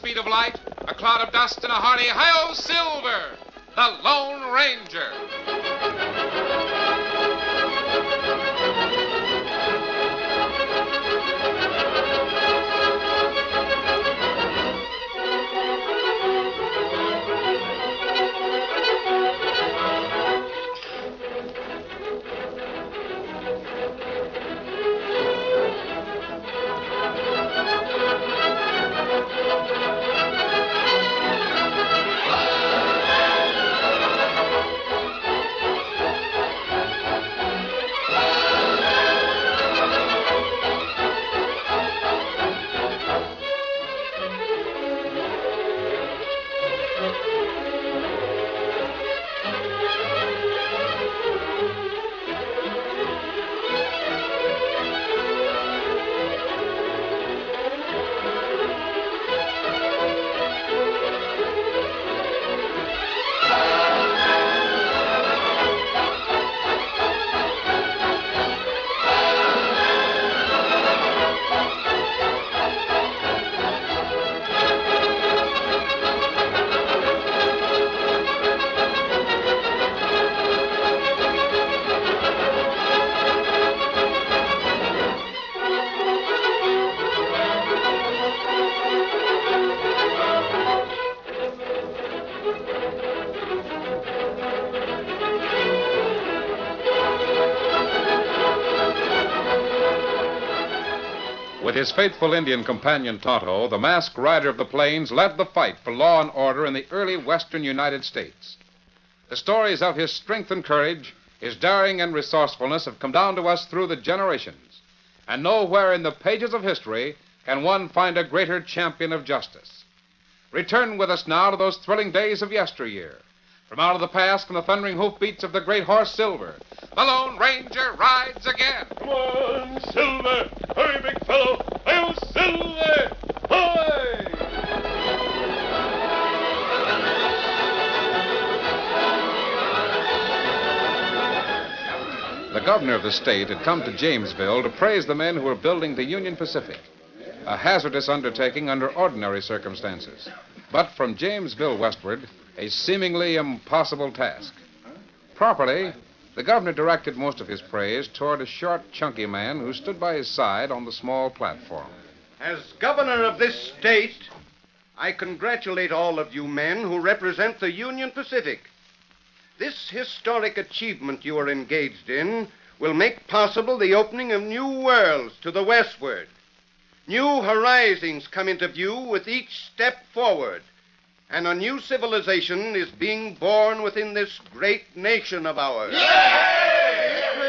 speed of light, a cloud of dust, and a hearty hi-yo Silver, the Lone Ranger. With his faithful Indian companion Tonto, the masked rider of the plains led the fight for law and order in the early western United States. The stories of his strength and courage, his daring and resourcefulness have come down to us through the generations. And nowhere in the pages of history can one find a greater champion of justice. Return with us now to those thrilling days of yesteryear. From out of the past come the thundering hoofbeats of the great horse Silver. The Lone Ranger rides again. Come on, Silver! Hurry, big fellow! I'll Silver! Hi! The governor of the state had come to Jamesville to praise the men who were building the Union Pacific, a hazardous undertaking under ordinary circumstances, but from Jamesville westward, a seemingly impossible task. Properly, the governor directed most of his praise toward a short, chunky man who stood by his side on the small platform. As governor of this state, I congratulate all of you men who represent the Union Pacific. This historic achievement you are engaged in will make possible the opening of new worlds to the westward. New horizons come into view with each step forward, and a new civilization is being born within this great nation of ours. Yay!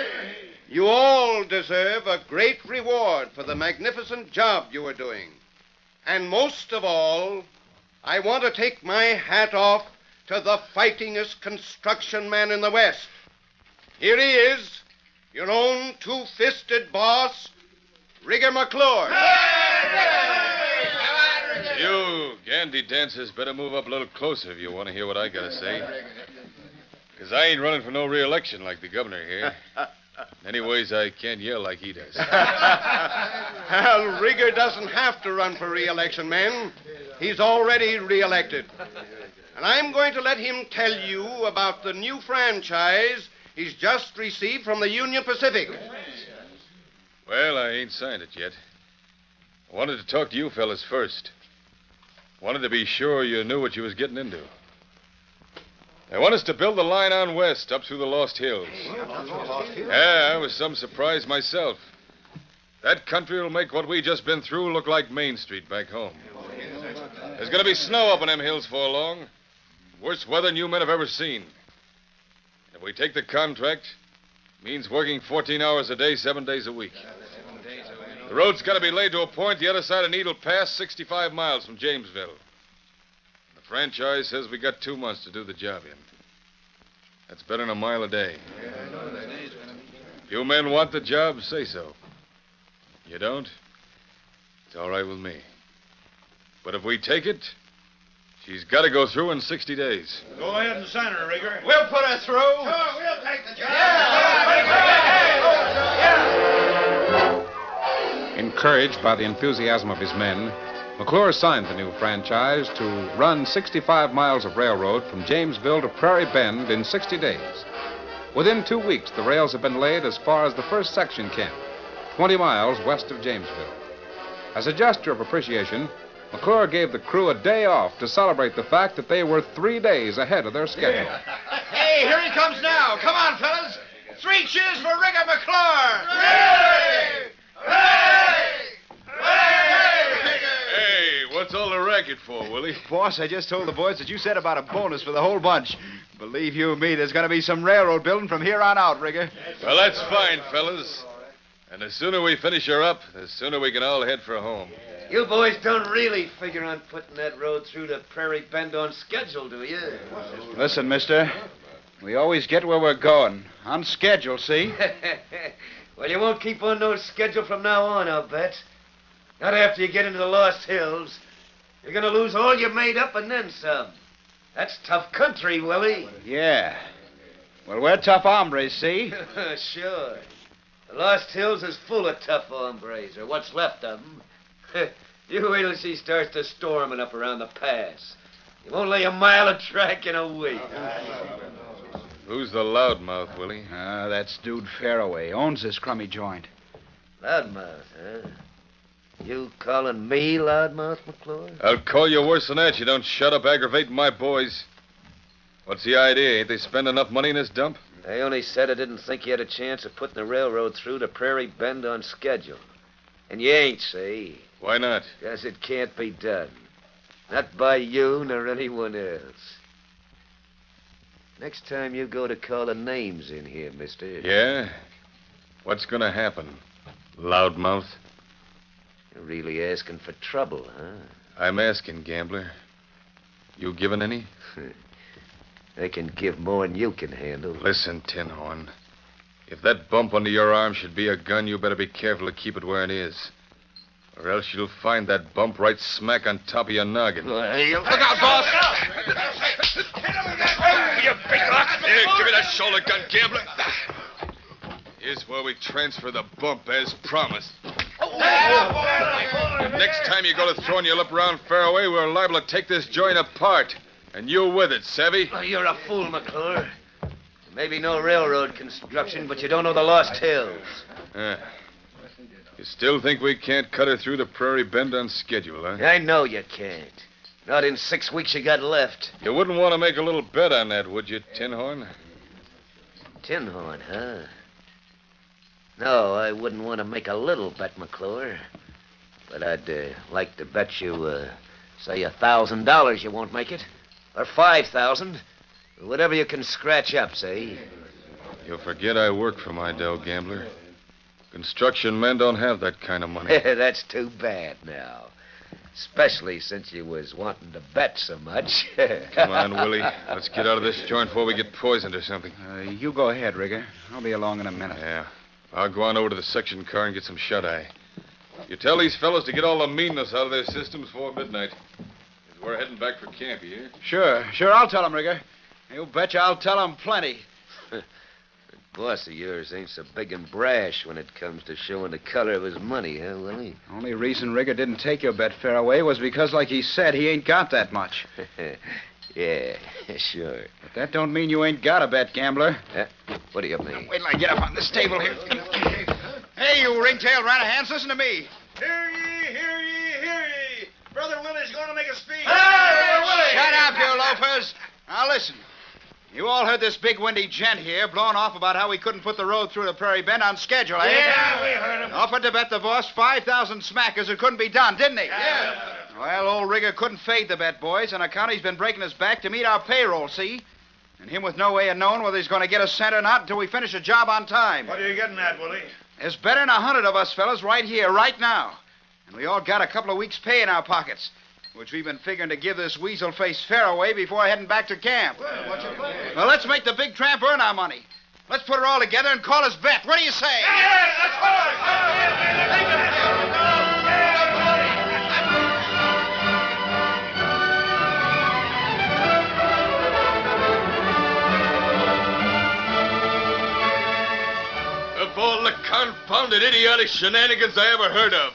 You all deserve a great reward for the magnificent job you are doing. And most of all, I want to take my hat off to the fightingest construction man in the West. Here he is, your own two-fisted boss, Rigger McClure. You gandy dancers better move up a little closer if you want to hear what I got to say. Because I ain't running for no re-election like the governor here. Anyways, I can't yell like he does. Well, Rigger doesn't have to run for re-election, man. He's already re-elected. And I'm going to let him tell you about the new franchise he's just received from the Union Pacific. Well, I ain't signed it yet. I wanted to talk to you fellas first. Wanted to be sure you knew what you was getting into. I want us to build the line on west, up through the Lost Hills. Yeah, I was some surprised myself. That country will make what we just been through look like Main Street back home. There's going to be snow up on them hills for long. Worst weather than you men have ever seen. If we take the contract, it means working 14 hours a day, 7 days a week. The road's got to be laid to a point the other side of Needle Pass, 65 miles from Jamesville. The franchise says we got 2 months to do the job in. That's better than a mile a day. If you men want the job, say so. You don't? It's all right with me. But if we take it, she's got to go through in 60 days. Go ahead and sign her, Rigger. We'll put her through. Sure, we'll take the job. Encouraged by the enthusiasm of his men, McClure signed the new franchise to run 65 miles of railroad from Jamesville to Prairie Bend in 60 days. Within 2 weeks, the rails have been laid as far as the first section camp, 20 miles west of Jamesville. As a gesture of appreciation, McClure gave the crew a day off to celebrate the fact that they were 3 days ahead of their schedule. Hey, here he comes now. Come on, fellas. 3 cheers for Rigger McClure. Hooray! Hooray! Hey, what's all the racket for, Willie? Boss, I just told the boys that you said about a bonus for the whole bunch. Believe you me, there's going to be some railroad building from here on out, Rigger. Well, that's fine, fellas. And the sooner we finish her up, the sooner we can all head for home. You boys don't really figure on putting that road through to Prairie Bend on schedule, do you? Listen, mister, we always get where we're going. On schedule, see? Well, you won't keep on no schedule from now on, I'll bet. Not after you get into the Lost Hills. You're going to lose all you made up and then some. That's tough country, Willie. Yeah. Well, we're tough hombres, see? Sure. The Lost Hills is full of tough hombres, or what's left of them. You wait till she starts to storming up around the pass. You won't lay a mile of track in a week. Who's the loudmouth, Willie? That's Dude Fairaway. Owns this crummy joint. Loudmouth, huh? You calling me loudmouth, McClure? I'll call you worse than that. You don't shut up aggravating my boys. What's the idea? Ain't they spending enough money in this dump? I only said I didn't think you had a chance of putting the railroad through to Prairie Bend on schedule. And you ain't, see? Why not? Because it can't be done. Not by you nor anyone else. Next time you go to call the names in here, mister. Yeah? What's going to happen, loudmouth? You're really asking for trouble, huh? I'm asking, gambler. You giving any? I can give more than you can handle. Listen, Tin Horn. If that bump under your arm should be a gun, you better be careful to keep it where it is. Or else you'll find that bump right smack on top of your noggin. Look out, boss! You big rock! Here, give me that shoulder gun, gambler. Here's where we transfer the bump as promised. Next time you go to throwing your lip around Fairway, we're liable to take this joint apart. And you with it, savvy? Oh, you're a fool, McClure. Maybe no railroad construction, but you don't know the Lost Hills. You still think we can't cut her through the Prairie Bend on schedule, huh? I know you can't. Not in 6 weeks you got left. You wouldn't want to make a little bet on that, would you, Tin Horn? Tin Horn, huh? No, I wouldn't want to make a little bet, McClure. But I'd like to bet you, say, $1,000 you won't make it. Or 5,000. Whatever you can scratch up, say. You'll forget I work for my dough, gambler. Construction men don't have that kind of money. That's too bad now. Especially since you was wanting to bet so much. Come on, Willie. Let's get out of this joint before we get poisoned or something. You go ahead, Rigger. I'll be along in a minute. Yeah. I'll go on over to the section car and get some shut-eye. You tell these fellows to get all the meanness out of their systems before midnight. 'Cause we're heading back for camp, you hear? Sure, I'll tell them, Rigger. You betcha I'll tell them plenty. The boss of yours ain't so big and brash when it comes to showing the color of his money, huh, Willie? Only reason Rigger didn't take your bet Fairway was because, like he said, he ain't got that much. Yeah, sure. But that don't mean you ain't got a bet, gambler. What do you mean? Wait till I get up on this table here. Hey, you ring-tailed rat-a-hands, listen to me. Hear ye, hear ye, hear ye. Brother Willie's going to make a speech. Hey, Willie! Shut up, you loafers. Now, listen. You all heard this big windy gent here blowing off about how we couldn't put the road through the Prairie Bend on schedule, eh? Yeah, we heard him. Offered to bet the boss 5,000 smackers it couldn't be done, didn't he? Yeah. Well, old Rigger couldn't fade the bet, boys, on account he's been breaking his back to meet our payroll, see? And him with no way of knowing whether he's going to get a cent or not until we finish the job on time. What are you getting at, Willie? There's better than 100 of us fellas right here, right now. And we all got a couple of weeks' pay in our pockets, which we've been figuring to give this weasel-faced Fairway before heading back to camp. Well, what's your plan? Well, let's make the big tramp earn our money. Let's put it all together and call his bet. What do you say? Of all the confounded idiotic shenanigans I ever heard of.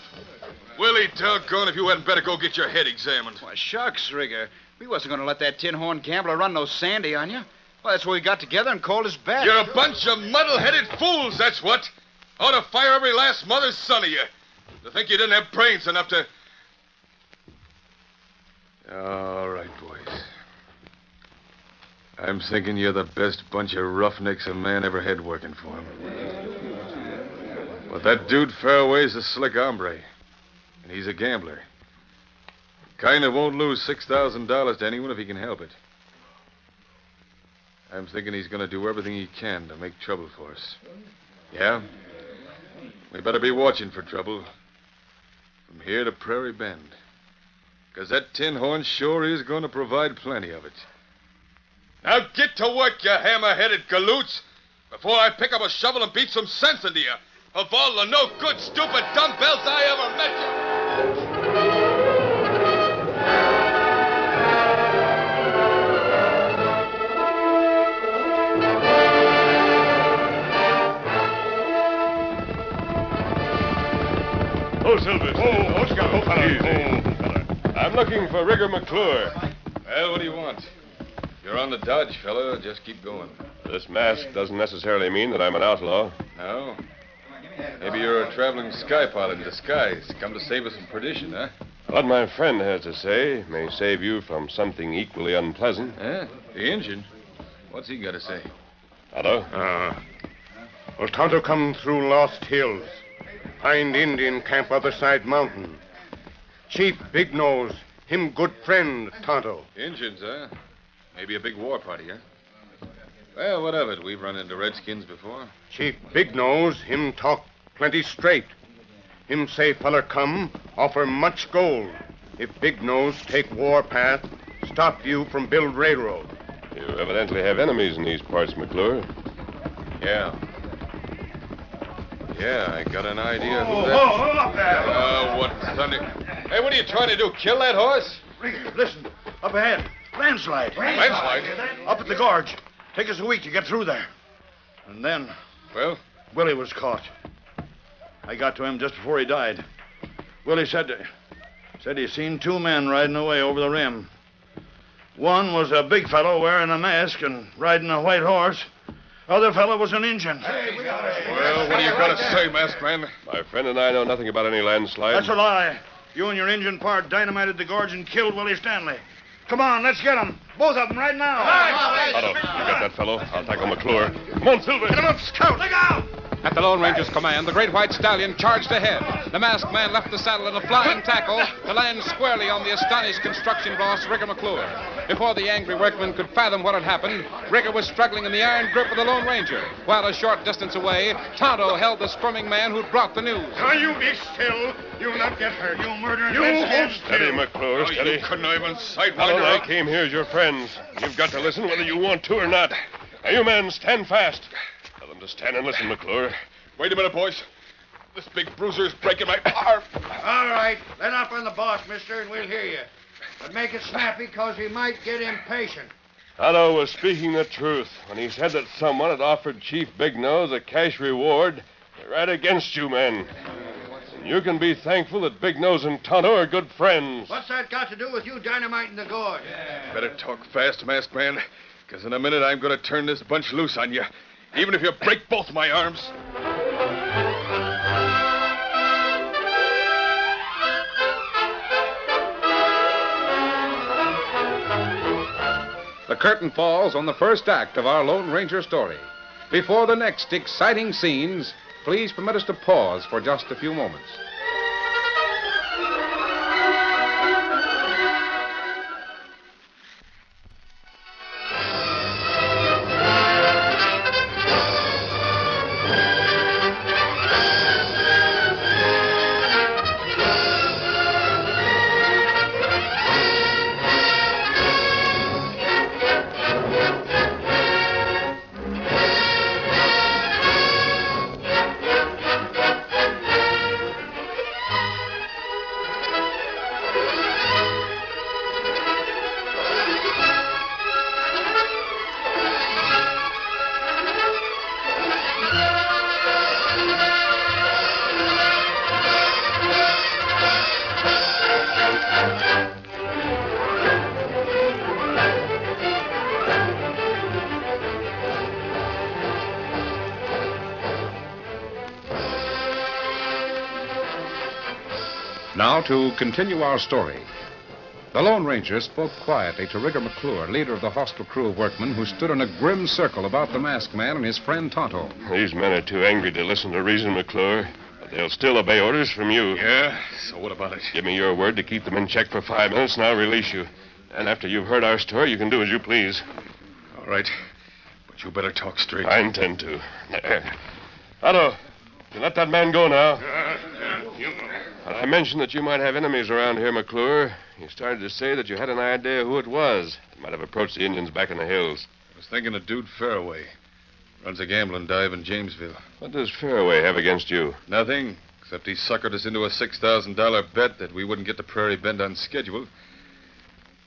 Willie, doggone if you hadn't better go get your head examined. Why, shucks, Rigger. We wasn't going to let that tin-horn gambler run no sandy on you. Well, that's why we got together and called his bet. You're a bunch of muddle-headed fools, that's what. I ought to fire every last mother's son of you. To think you didn't have brains enough to... All right, boys. I'm thinking you're the best bunch of roughnecks a man ever had working for him. But that dude Fairway's a slick hombre. And he's a gambler. Kind of won't lose $6,000 to anyone if he can help it. I'm thinking he's going to do everything he can to make trouble for us. Yeah? We better be watching for trouble. From here to Prairie Bend. Because that tin horn sure is going to provide plenty of it. Now get to work, you hammer-headed galoots, before I pick up a shovel and beat some sense into you. Of all the no-good, stupid dumbbells I ever met you. Oh, Silver. Oh, what's got I'm looking for Rigger McClure. Well, what do you want? If you're on the dodge, fella, just keep going. This mask doesn't necessarily mean that I'm an outlaw. No? Maybe you're a traveling sky pilot in disguise. Come to save us from perdition, huh? What my friend has to say may save you from something equally unpleasant. Eh? The engine? What's he got to say? Otto? Well, Tonto come through Lost Hills. Find Indian camp other side mountain. Chief Big Nose, him good friend, Tonto. Indians, huh? Maybe a big war party, huh? Well, what of it? We've run into redskins before. Chief Big Nose, him talk plenty straight. Him say feller come, offer much gold. If Big Nose take war path, stop you from build railroad. You evidently have enemies in these parts, McClure. Yeah. Yeah, I got an idea who that... up there! What thunder... Hey, what are you trying to do, kill that horse? Listen, up ahead. Landslide. Landslide? Up at the gorge. Take us a week to get through there. And then... Well? Willie was caught. I got to him just before he died. Willie said he seen two men riding away over the rim. One was a big fellow wearing a mask and riding a white horse. Other fellow was an Injun. Well, what do you got to say, masked man? My friend and I know nothing about any landslide. That's a lie. You and your Injun part dynamited the gorge and killed Willie Stanley. Come on, let's get them. Both of them right now. Otto, you got that fellow? I'll tackle McClure. Come on, Silver. Get him up, Scout. Look out! At the Lone Ranger's command, the great white stallion charged ahead. The masked man left the saddle in a flying tackle to land squarely on the astonished construction boss, Rigger McClure. Before the angry workman could fathom what had happened, Rigger was struggling in the iron grip of the Lone Ranger, while a short distance away, Tonto held the squirming man who'd brought the news. Can you be still? You'll not get hurt. You murdering Steady, McClure, steady. You conniving Otto sidewinder. and I came here as your friends. You've got to listen whether you want to or not. Now, you men, stand fast. Tell them to stand and listen, McClure. Wait a minute, boys. This big bruiser is breaking my arm. All right. Let up on the boss, mister, and we'll hear you. But make it snappy, because he might get impatient. Otto was speaking the truth when he said that someone had offered Chief Big Nose a cash reward right against you men. And you can be thankful that Big Nose and Tonto are good friends. What's that got to do with you dynamiting the gorge? Better talk fast, masked man, because in a minute I'm going to turn this bunch loose on you, even if you break both my arms. The curtain falls on the first act of our Lone Ranger story. Before the next exciting scenes, please permit us to pause for just a few moments. Now, to continue our story. The Lone Ranger spoke quietly to Rigger McClure, leader of the hostile crew of workmen who stood in a grim circle about the masked man and his friend Tonto. These men are too angry to listen to reason, McClure. But they'll still obey orders from you. Yeah? So what about it? Give me your word to keep them in check for 5 minutes, and I'll release you. And after you've heard our story, you can do as you please. All right. But you better talk straight. I intend to. Otto, you let that man go now. I mentioned that you might have enemies around here, McClure. You started to say that you had an idea who it was. It might have approached the Indians back in the hills. I was thinking of Dude Fairway. Runs a gambling dive in Jamesville. What does Fairway have against you? Nothing, except he suckered us into a $6,000 bet that we wouldn't get to Prairie Bend on schedule.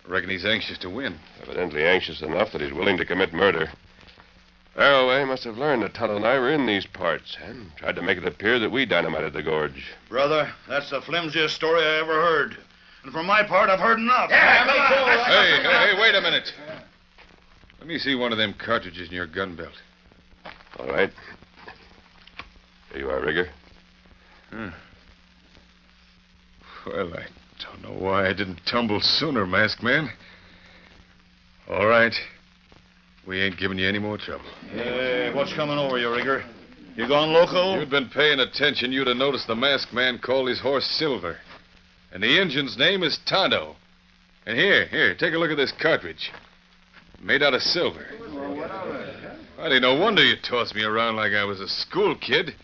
I reckon he's anxious to win. Evidently anxious enough that he's willing to commit murder. Fairway must have learned that Tonto and I were in these parts and tried to make it appear that we dynamited the gorge. Brother, that's the flimsiest story I ever heard. And for my part, I've heard enough. Hey, wait a minute. Let me see one of them cartridges in your gun belt. All right. Here you are, Rigger. Well, I don't know why I didn't tumble sooner, masked man. All right. We ain't giving you any more trouble. Hey, what's coming over you, Rigger? You gone loco? If you'd been paying attention, you'd have noticed the masked man called his horse Silver. And the Injun's name is Tonto. And here, take a look at this cartridge. Made out of silver. Well, ain't no wonder you tossed me around like I was a school kid.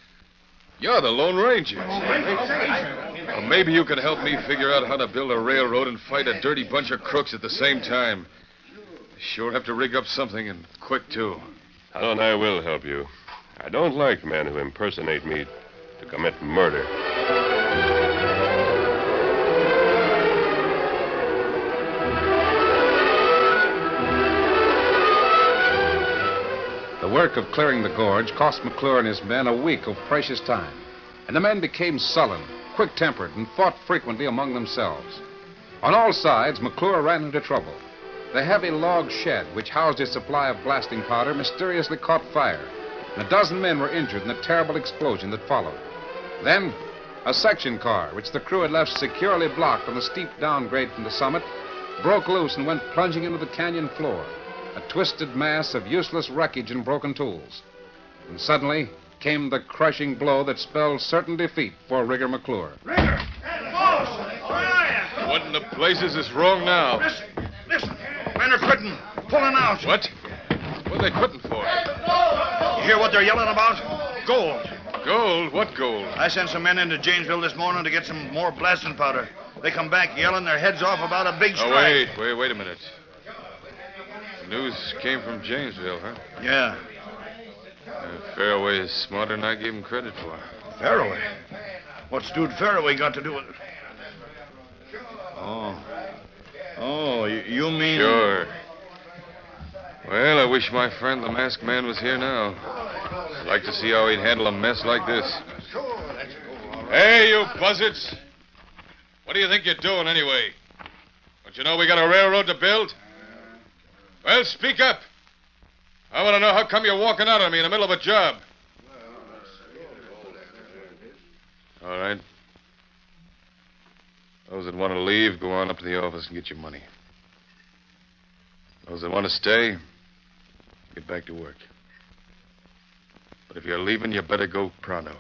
You're the Lone Ranger. Well, maybe you could help me figure out how to build a railroad and fight a dirty bunch of crooks at the same time. Sure have to rig up something, and quick, too. Tonto and I will help you. I don't like men who impersonate me to commit murder. The work of clearing the gorge cost McClure and his men a week of precious time. And the men became sullen, quick-tempered, and fought frequently among themselves. On all sides, McClure ran into trouble. The heavy log shed, which housed his supply of blasting powder, mysteriously caught fire, and a dozen men were injured in the terrible explosion that followed. Then, a section car, which the crew had left securely blocked on the steep downgrade from the summit, broke loose and went plunging into the canyon floor, a twisted mass of useless wreckage and broken tools. And suddenly came the crushing blow that spelled certain defeat for Rigger McClure. Rigger! Boss! Where are you? What in the blazes is wrong now? Listen. Men are quitting. Pulling out. What? What are they quitting for? You hear what they're yelling about? Gold. Gold? What gold? I sent some men into Janesville this morning to get some more blasting powder. They come back yelling their heads off about a big strike. Wait a minute. The news came from Janesville, huh? Yeah. Fairway is smarter than I gave him credit for. Fairway? What's Dude Fairway got to do with it? Oh, you mean... Sure. Well, I wish my friend the masked man was here now. I'd like to see how he'd handle a mess like this. Hey, you buzzards! What do you think you're doing, anyway? Don't you know we got a railroad to build? Well, speak up. I want to know how come you're walking out on me in the middle of a job. All right. Those that want to leave, go on up to the office and get your money. Those that want to stay, get back to work. But if you're leaving, you better go pronto.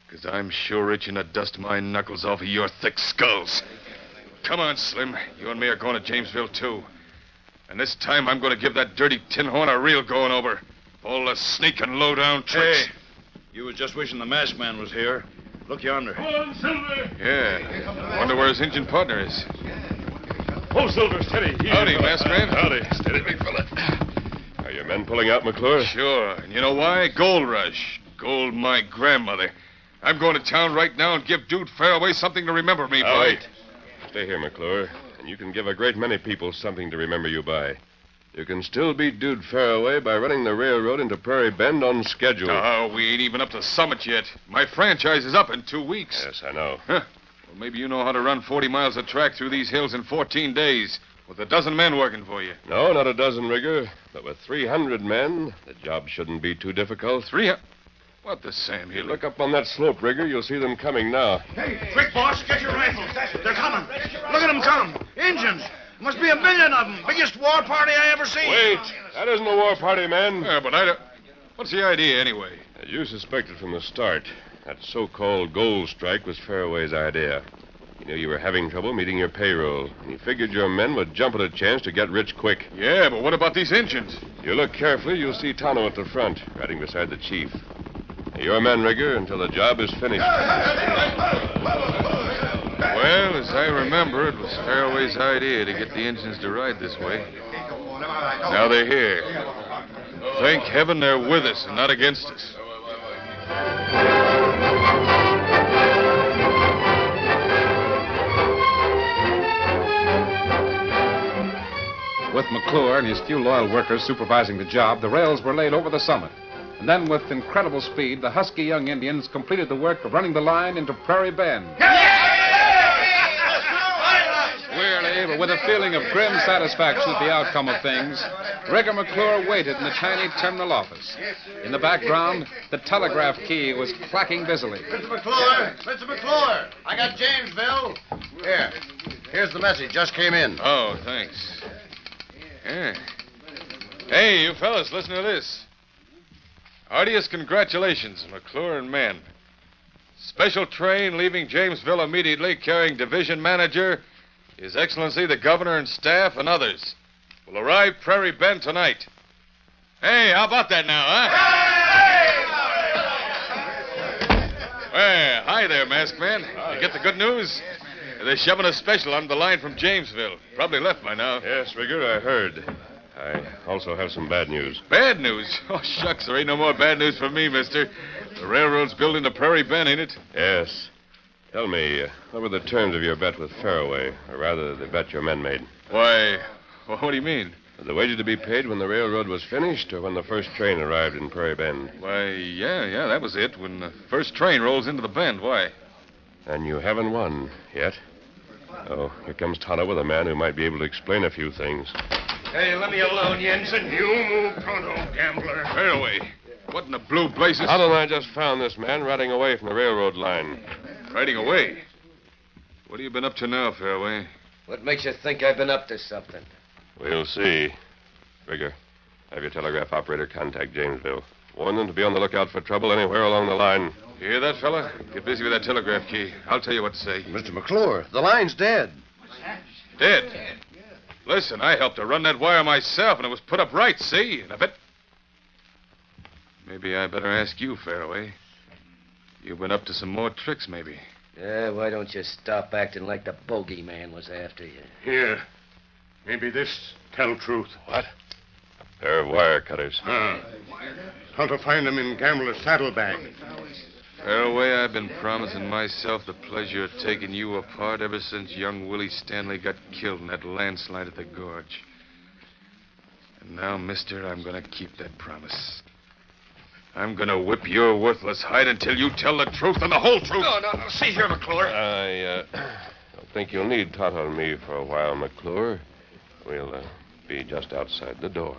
Because I'm sure itching to dust my knuckles off of your thick skulls. Come on, Slim. You and me are going to Jamesville, too. And this time I'm going to give that dirty tin horn a real going over. All the sneaking, low-down tricks. Hey, you was just wishing the masked man was here. Look yonder. Come on, Silver. Yeah. Wonder where his Injun partner is. Oh, Silver, steady. Howdy, masked man. Howdy. Steady, big fella. Are your men pulling out, McClure? Sure. And you know why? Gold rush. Gold, my grandmother. I'm going to town right now and give Dude Fairway something to remember me by. Wait. Stay here, McClure, and you can give a great many people something to remember you by. You can still beat Dude Fairway by running the railroad into Prairie Bend on schedule. Oh, we ain't even up to Summit yet. My franchise is up in 2 weeks. Yes, I know. Huh. Well, maybe you know how to run 40 miles of track through these hills in 14 days with a dozen men working for you. No, not a dozen, Rigger. But with 300 men, the job shouldn't be too difficult. What the Sam You Healy? look up on that slope, Rigger. You'll see them coming now. Hey, quick, boss, get your rifle. They're coming. Look at them come. Injuns. Must be a million of them. Biggest war party I ever seen. Wait. That isn't a war party, man. Yeah, but I don't... What's the idea, anyway? You suspected from the start. That so-called gold strike was Fairway's idea. He knew you were having trouble meeting your payroll, and he figured your men would jump at a chance to get rich quick. Yeah, but what about these Injuns? You look carefully, you'll see Tonto at the front, riding beside the chief. Your men, Rigger, until the job is finished. Well, as I remember, it was Fairway's idea to get the Injuns to ride this way. Now they're here. Thank heaven they're with us and not against us. With McClure and his few loyal workers supervising the job, the rails were laid over the summit. And then, with incredible speed, the husky young Indians completed the work of running the line into Prairie Bend. Wearily, but with a feeling of grim satisfaction at the outcome of things, Rigger McClure waited in the tiny terminal office. In the background, the telegraph key was clacking busily. Mr. McClure! Mr. McClure! I got Jamesville. Here's the message. Just came in. Oh, thanks. Yeah. Hey, you fellas, listen to this. Heartiest congratulations, McClure and men. Special train leaving Jamesville immediately, carrying Division Manager, His Excellency the Governor and staff, and others, will arrive Prairie Bend tonight. Hey, how about that now, huh? Well, hi there, Masked Man. You get the good news? They're shoving a special on the line from Jamesville. Probably left by now. Yes, Rigger, I heard. I also have some bad news. Bad news? Oh, shucks, there ain't no more bad news for me, mister. The railroad's building to Prairie Bend, ain't it? Yes. Tell me, what were the terms of your bet with Fairway, or rather, the bet your men made? Why, what do you mean? Were the wages to be paid when the railroad was finished, or when the first train arrived in Prairie Bend? Why, yeah, that was it. When the first train rolls into the bend, why? And you haven't won yet. Oh, here comes Tonto with a man who might be able to explain a few things. Hey, let me alone, Jensen. You move pronto, gambler. Fairway. What in the blue blazes? Tonto and I just found this man riding away from the railroad line. Riding away? What have you been up to now, Fairway? What makes you think I've been up to something? We'll see. Rigger, have your telegraph operator contact Jamesville. Warn them to be on the lookout for trouble anywhere along the line. You hear that, fella? Get busy with that telegraph key. I'll tell you what to say. Mr. McClure, the line's dead. Dead? Listen, I helped to run that wire myself, and it was put up right, see? And I bet... Maybe I better ask you, Fairway. You've been up to some more tricks, maybe. Yeah, why don't you stop acting like the bogeyman was after you? Here. Maybe this tell truth. What? A pair of wire cutters. How to find them in Gambler's saddlebag. Fairway, I've been promising myself the pleasure of taking you apart ever since young Willie Stanley got killed in that landslide at the gorge. And now, mister, I'm going to keep that promise. I'm going to whip your worthless hide until you tell the truth and the whole truth. No. See here, McClure. I don't think you'll need Tonto and me for a while, McClure. We'll be just outside the door.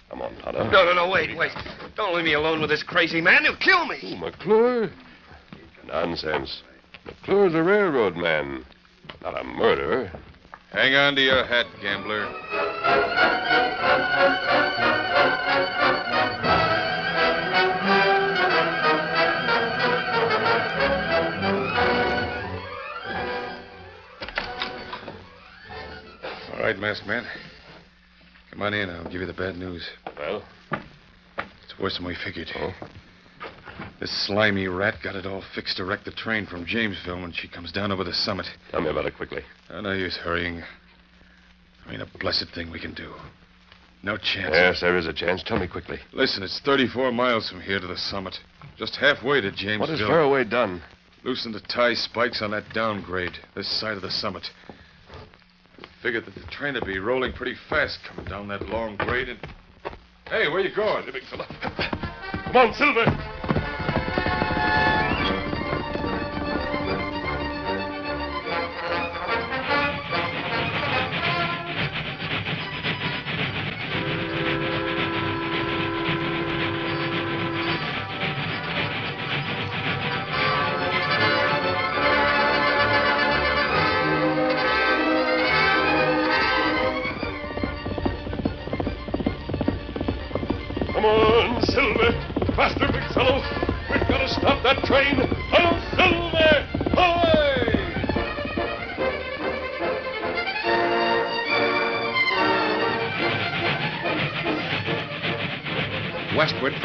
Come on, Tonto. No, wait. Don't leave me alone with this crazy man. He'll kill me. Oh, McClure? Nonsense. McClure's a railroad man, not a murderer. Hang on to your hat, gambler. All right, masked man. Come on in. I'll give you the bad news. Well? It's worse than we figured. Oh? This slimy rat got it all fixed to wreck the train from Jamesville when she comes down over the summit. Tell me about it quickly. No use hurrying. There ain't a blessed thing we can do. No chance. Yes, there is a chance. Tell me quickly. Listen, it's 34 miles from here to the summit. Just halfway to Jamesville. What has Fairway done? Loosened the tie spikes on that downgrade, this side of the summit. Figured that the train would be rolling pretty fast coming down that long grade and... Hey, where you going, big fella? Come on, Silver!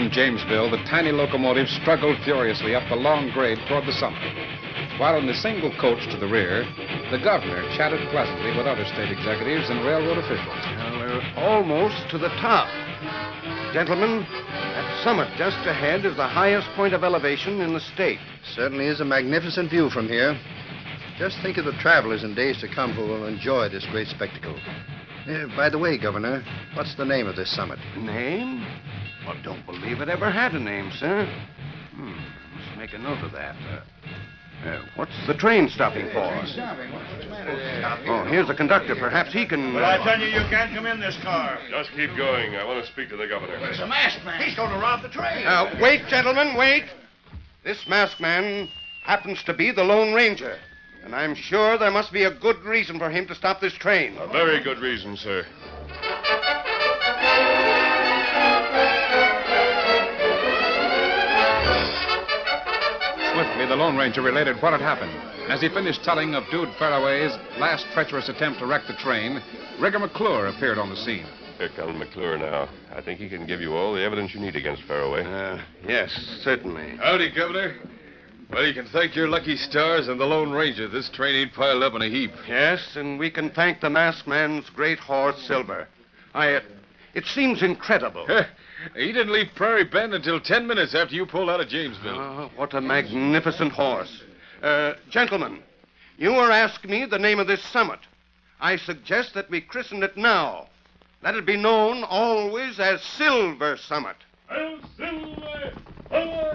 from Jamesville, the tiny locomotive struggled furiously up the long grade toward the summit. While in the single coach to the rear, the governor chatted pleasantly with other state executives and railroad officials. Well, we're almost to the top. Gentlemen, that summit just ahead is the highest point of elevation in the state. Certainly is a magnificent view from here. Just think of the travelers in days to come who will enjoy this great spectacle. By the way, Governor, what's the name of this summit? Name? Well, don't believe it ever had a name, sir. Let's make a note of that. What's the train stopping for? Oh, here's the conductor. Perhaps he can... Well, I tell you, you can't come in this car. Just keep going. I want to speak to the governor. There's a masked man. He's going to rob the train. Wait, gentlemen, wait. This masked man happens to be the Lone Ranger. And I'm sure there must be a good reason for him to stop this train. A very good reason, sir. Swiftly, the Lone Ranger related what had happened. As he finished telling of Dude Fairway's last treacherous attempt to wreck the train, Rigger McClure appeared on the scene. Here comes McClure now. I think he can give you all the evidence you need against Fairway. Yes, certainly. Howdy, Governor. Well, you can thank your lucky stars and the Lone Ranger. This train ain't piled up in a heap. Yes, and we can thank the masked man's great horse, Silver. It seems incredible. He didn't leave Prairie Bend until 10 minutes after you pulled out of Jamesville. Oh, what a magnificent horse. Gentlemen, you were asking me the name of this summit. I suggest that we christen it now. Let it be known always as Silver Summit. El Silver! Away!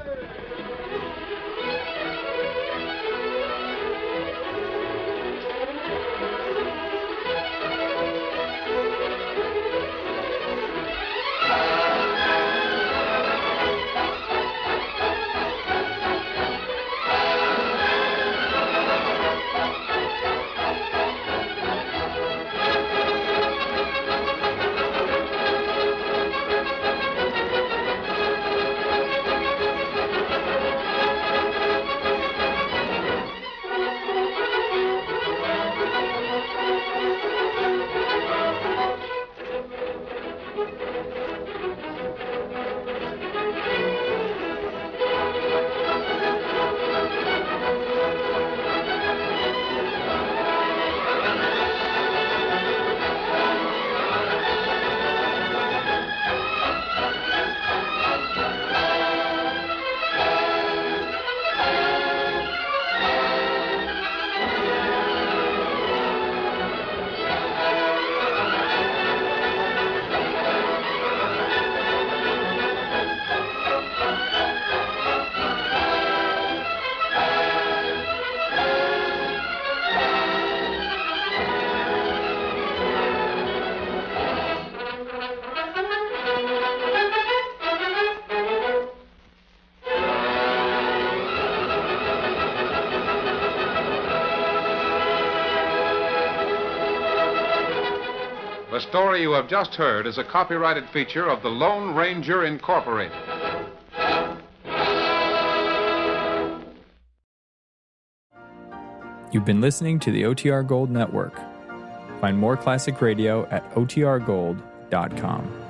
The story you have just heard is a copyrighted feature of the Lone Ranger Incorporated. You've been listening to the OTR Gold Network. Find more classic radio at otrgold.com.